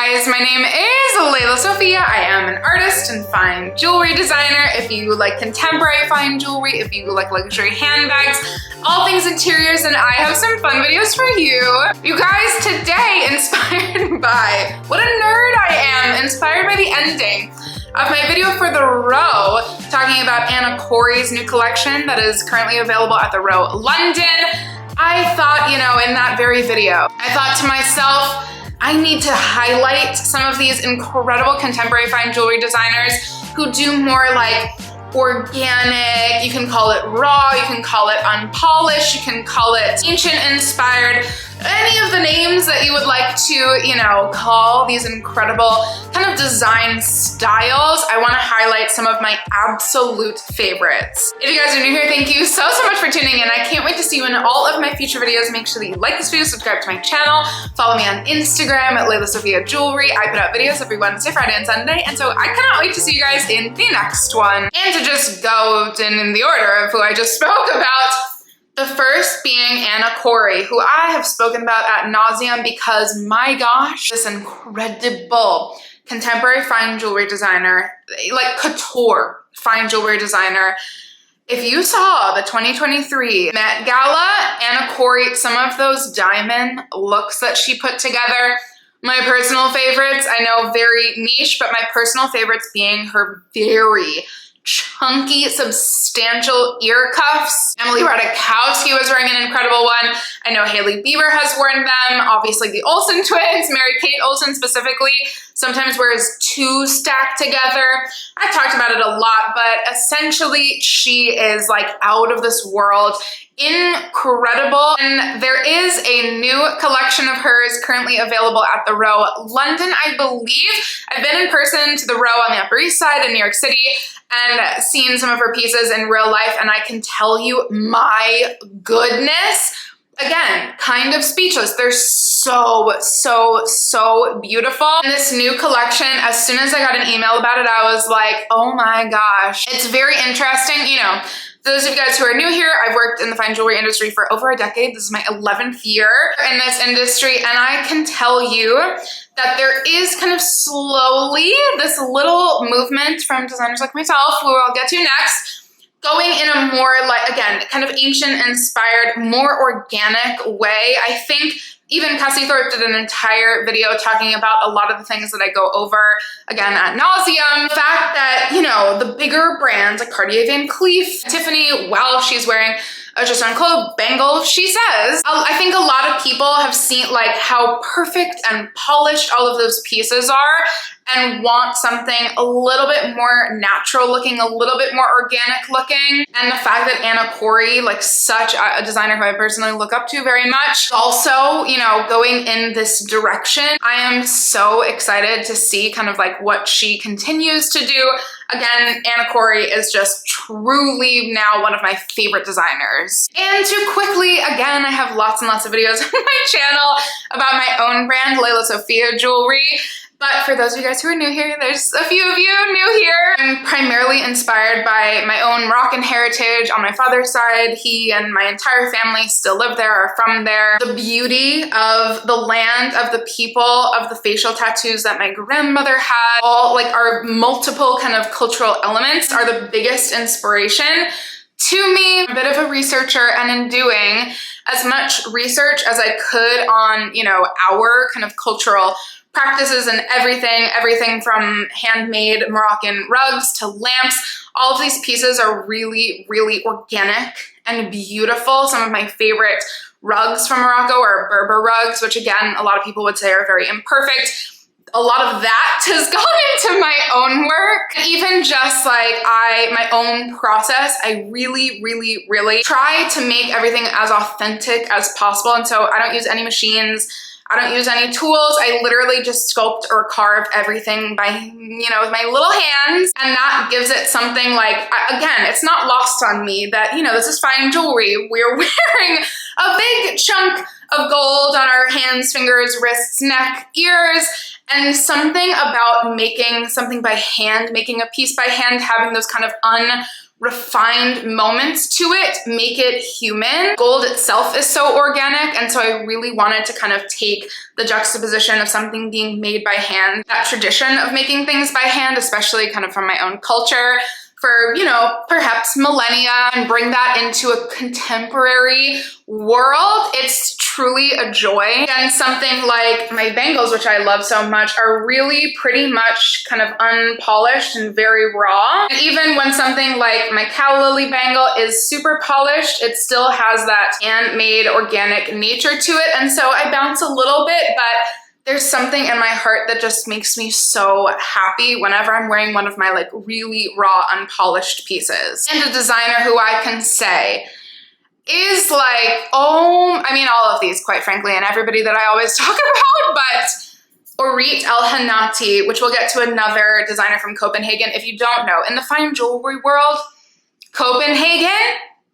guys, my name is Lela Sophia. I am an artist and fine jewelry designer. If you like contemporary fine jewelry, if you like luxury handbags, all things interiors, and I have some fun videos for you. You guys, today inspired by, what a nerd I am, inspired by the ending of my video for The Row, talking about Anna Corey's new collection that is currently available at The Row London. I thought, you know, in that very video, I thought to myself, I need to highlight some of these incredible contemporary fine jewelry designers who do more like organic, you can call it raw, you can call it unpolished, you can call it ancient inspired, any of the names that you would like to, you know, call these incredible kind of design styles. I want to highlight some of my absolute favorites. If you guys are new here, thank you so much for tuning in. I can't wait to see you in all of my future videos. Make sure that you like this video, subscribe to my channel, follow me on Instagram at Lela Sophia Jewelry. I put out videos every Wednesday, Friday, and Sunday, and so I cannot wait to see you guys in the next one. And to just go in the order of who I just spoke about, the first being Anna Corey, who I have spoken about ad nauseum because, my gosh, this incredible contemporary fine jewelry designer, like couture fine jewelry designer. If you saw the 2023 Met Gala, Anna Corey, some of those diamond looks that she put together, my personal favorites, I know very niche, but my personal favorites being her very chunky, substantial ear cuffs. Emily Ratajkowski was wearing an incredible one. I know Hailey Bieber has worn them. Obviously the Olsen twins, Mary-Kate Olsen specifically, sometimes wears two stacked together. I've talked about it a lot, but essentially she is like out of this world, incredible. And there is a new collection of hers currently available at the Row London, I believe. I've been in person to the Row on the Upper East Side in New York City and seen some of her pieces in real life, and I can tell you, my goodness, again, kind of speechless. They're so beautiful. And this new collection, as soon as I got an email about it, I was like, oh my gosh. It's very interesting. You know, for those of you guys who are new here, I've worked in the fine jewelry industry for over a decade. This is my 11th year in this industry, and I can tell you that there is kind of slowly this little movement from designers like myself, who I'll get to next, going in a more like, again, kind of ancient inspired, more organic way. I think even Cassie Thorpe did an entire video talking about a lot of the things that I go over, again, ad nauseum. The fact that, you know, the bigger brands like Cartier Van Cleef, Tiffany, while she's wearing a just on clothes Bangle, she says, I think a lot of people have seen like how perfect and polished all of those pieces are and want something a little bit more natural looking, a little bit more organic looking. And the fact that Anna Corey, like such a designer who I personally look up to very much, also, you know, going in this direction. I am so excited to see kind of like what she continues to do. Again, Anna Corey is just truly now one of my favorite designers. And to quickly, again, I have lots and lots of videos on my channel about my own brand, Lela Sophia Jewelry. But for those of you guys who are new here, there's a few of you new here. I'm primarily inspired by my own Moroccan heritage on my father's side. He and my entire family still live there, are from there. The beauty of the land, of the people, of the facial tattoos that my grandmother had, all like our multiple kind of cultural elements are the biggest inspiration to me. I'm a bit of a researcher, and in doing as much research as I could on, you know, our kind of cultural practices and everything from handmade Moroccan rugs to lamps. All of these pieces are really organic and beautiful. Some of my favorite rugs from Morocco are Berber rugs, which again, a lot of people would say are very imperfect. A lot of that has gone into my own work. Even just like my own process, I really try to make everything as authentic as possible. And so I don't use any machines. I don't use any tools. I literally just sculpt or carve everything by, you know, with my little hands. And that gives it something like, again, it's not lost on me that, you know, this is fine jewelry. We're wearing a big chunk of gold on our hands, fingers, wrists, neck, ears. And something about making something by hand, making a piece by hand, having those kind of refined moments to it make it human. Gold itself is so organic, and so I really wanted to kind of take the juxtaposition of something being made by hand, that tradition of making things by hand, especially kind of from my own culture, for, you know, perhaps millennia, and bring that into a contemporary world. It's truly a joy. And something like my bangles, which I love so much, are really pretty much kind of unpolished and very raw. And even when something like my Calla lily bangle is super polished, it still has that handmade organic nature to it. And so I bounce a little bit, but there's something in my heart that just makes me so happy whenever I'm wearing one of my like really raw, unpolished pieces. And a designer who I can say is like, oh, I mean, all of these, quite frankly, and everybody that I always talk about, but Orit Elhanati, which we'll get to another designer from Copenhagen. If you don't know, in the fine jewelry world, Copenhagen,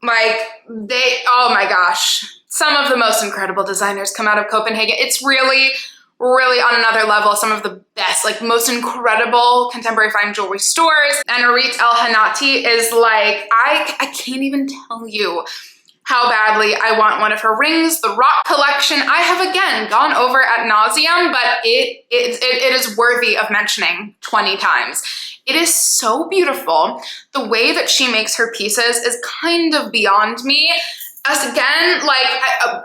like oh my gosh, some of the most incredible designers come out of Copenhagen. It's really on another level. Some of the best, like most incredible contemporary fine jewelry stores. And Orit Elhanati is like, I can't even tell you how badly I want one of her rings. The rock collection, I have again gone over ad nauseum, but it is worthy of mentioning 20 times. It is so beautiful. The way that she makes her pieces is kind of beyond me. As again, like,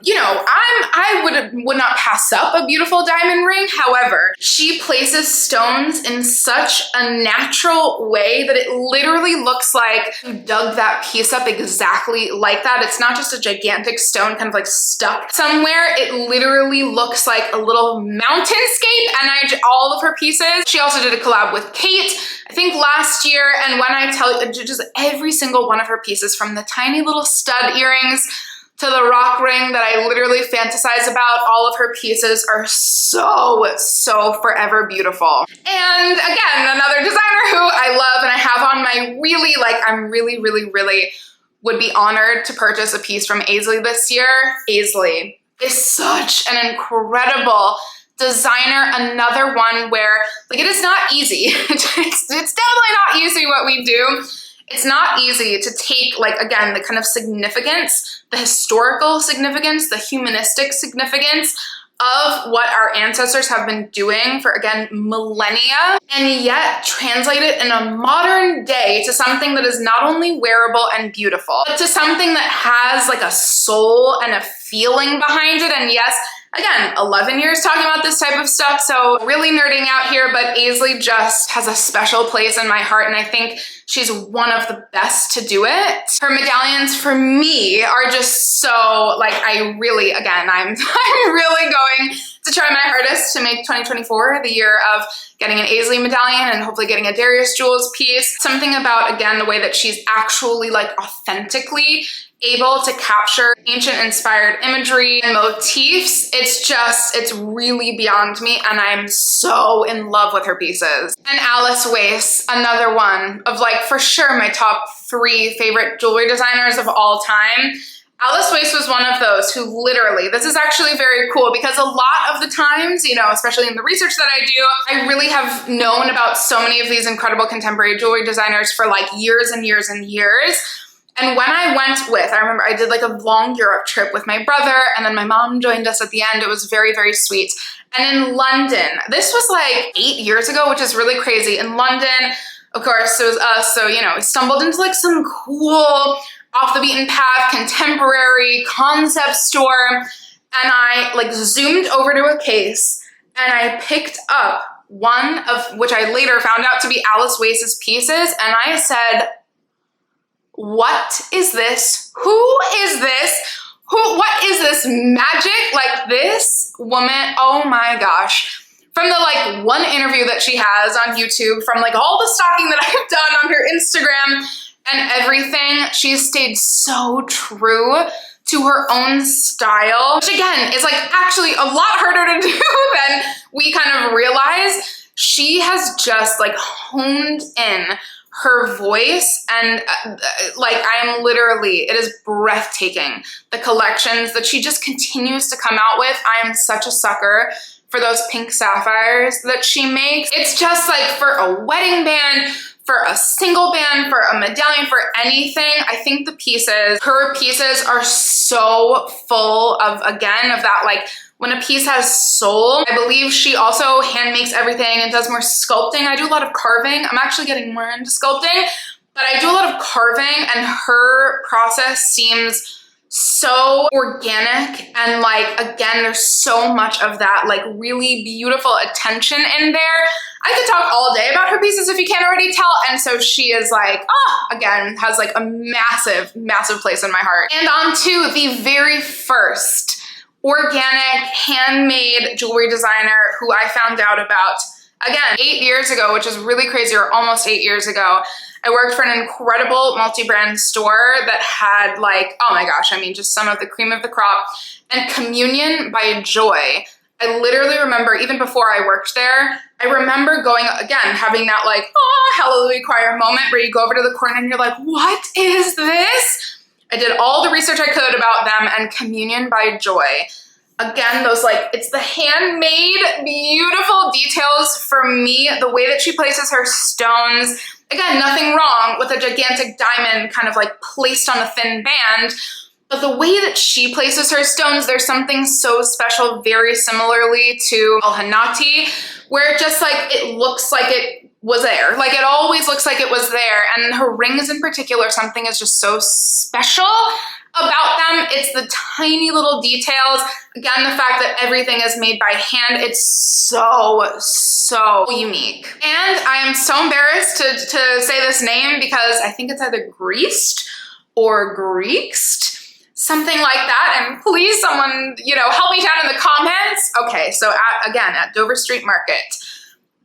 you know, I would not pass up a beautiful diamond ring. However, she places stones in such a natural way that it literally looks like you dug that piece up exactly like that. It's not just a gigantic stone kind of like stuck somewhere. It literally looks like a little mountainscape. And all of her pieces, she also did a collab with Kate, I think last year. And when I tell you, just every single one of her pieces, from the tiny little stud earrings to the rock ring that I literally fantasize about, all of her pieces are so forever beautiful. And again, another designer who I love and I have on my really, like, I'm really would be honored to purchase a piece from Asley this year. Asley is such an incredible designer, another one where, like, it is not easy. It's definitely not easy what we do. It's not easy to take, like, again, the kind of significance, the historical significance, the humanistic significance of what our ancestors have been doing for, again, millennia, and yet translate it in a modern day to something that is not only wearable and beautiful, but to something that has like a soul and a feeling behind it. And yes, again, 11 years talking about this type of stuff, so really nerding out here, but Asley just has a special place in my heart, and I think she's one of the best to do it. Her medallions for me are just so, like, I'm really going to try my hardest to make 2024 the year of getting an Asley medallion and hopefully getting a Darius Jewels piece. Something about, again, the way that she's actually, like, authentically able to capture ancient inspired imagery and motifs. It's really beyond me, and I'm so in love with her pieces. And Alice Wace, another one of, like, for sure my top 3 favorite jewelry designers of all time. Alice Wace was one of those who literally, this is actually very cool because a lot of the times, you know, especially in the research that I do, I really have known about so many of these incredible contemporary jewelry designers for like years and years and years. And when I went with, I remember I did like a long Europe trip with my brother, and then my mom joined us at the end. It was very, very sweet. And in London, this was like 8 years ago, which is really crazy. In London, of course, it was us. So, you know, we stumbled into like some cool, off the beaten path, contemporary concept store. And I like zoomed over to a case and I picked up one of which I later found out to be Alice Wace's pieces. And I said, what is this? Who is this? What is this magic? Like, this woman, oh my gosh. From the like one interview that she has on YouTube, from like all the stalking that I've done on her Instagram and everything, she's stayed so true to her own style, which again is like actually a lot harder to do than we kind of realize. She has just like honed in her voice, and like I'm literally, it is breathtaking. The collections that she just continues to come out with. I am such a sucker for those pink sapphires that she makes. It's just like for a wedding band, for a single band, for a medallion, for anything. I think her pieces are so full of, again, of that, like, when a piece has soul. I believe she also hand makes everything and does more sculpting. I do a lot of carving. I'm actually getting more into sculpting, but I do a lot of carving, and her process seems so organic, and like, again, there's so much of that like really beautiful attention in there. I could talk all day about her pieces if you can't already tell, and so she is like, again, has like a massive, massive place in my heart. And on to the very first organic handmade jewelry designer who I found out about, again, 8 years ago, which is really crazy, or almost 8 years ago. I worked for an incredible multi-brand store that had like, oh my gosh, I mean, just some of the cream of the crop. And Communion by Joy. I literally remember, even before I worked there, I remember going, again, having that like, hallelujah choir moment where you go over to the corner and you're like, what is this? I did all the research I could about them, and Communion by Joy. Again, those like, it's the handmade, beautiful details for me, the way that she places her stones. Again, nothing wrong with a gigantic diamond kind of like placed on a thin band, but the way that she places her stones, there's something so special, very similarly to Elhanati, where it just like, it looks like it was there. Like, it always looks like it was there. And her rings in particular, something is just so special about them. It's the tiny little details. Again, the fact that everything is made by hand, it's so, so unique. And I am so embarrassed to say this name because I think it's either Greased or Greeked, something like that. And please, someone, help me down in the comments. Okay, so at Dover Street Market,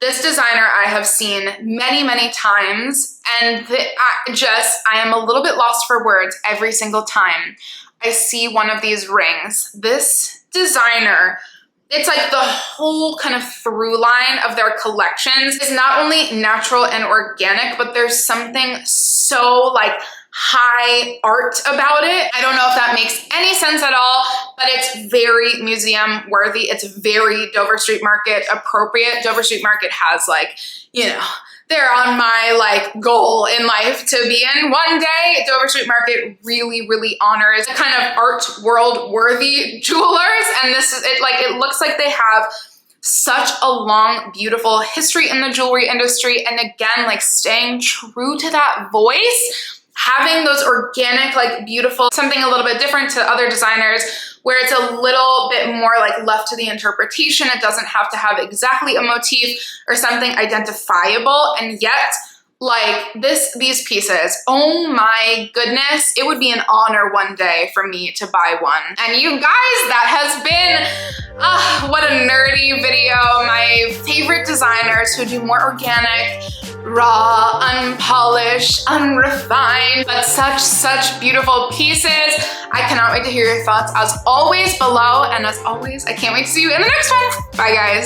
this designer I have seen many, many times, and I am a little bit lost for words every single time I see one of these rings. This designer, it's like the whole kind of through line of their collections is not only natural and organic, but there's something so like high art about it. I don't know if that makes any sense at all, but it's very museum worthy. It's very Dover Street Market appropriate. Dover Street Market has like, they're on my like goal in life to be in one day. Dover Street Market really, really honors the kind of art world worthy jewelers. And this is it, like, it looks like they have such a long, beautiful history in the jewelry industry. And again, like staying true to that voice, having those organic, like beautiful, something a little bit different to other designers where it's a little bit more like left to the interpretation. It doesn't have to have exactly a motif or something identifiable. And yet, like these pieces, oh my goodness, it would be an honor one day for me to buy one. And you guys, that has been, what a nerdy video. My favorite designers who do more organic, raw, unpolished, unrefined, but such beautiful pieces. I cannot wait to hear your thoughts as always below. And as always, I can't wait to see you in the next one. Bye guys.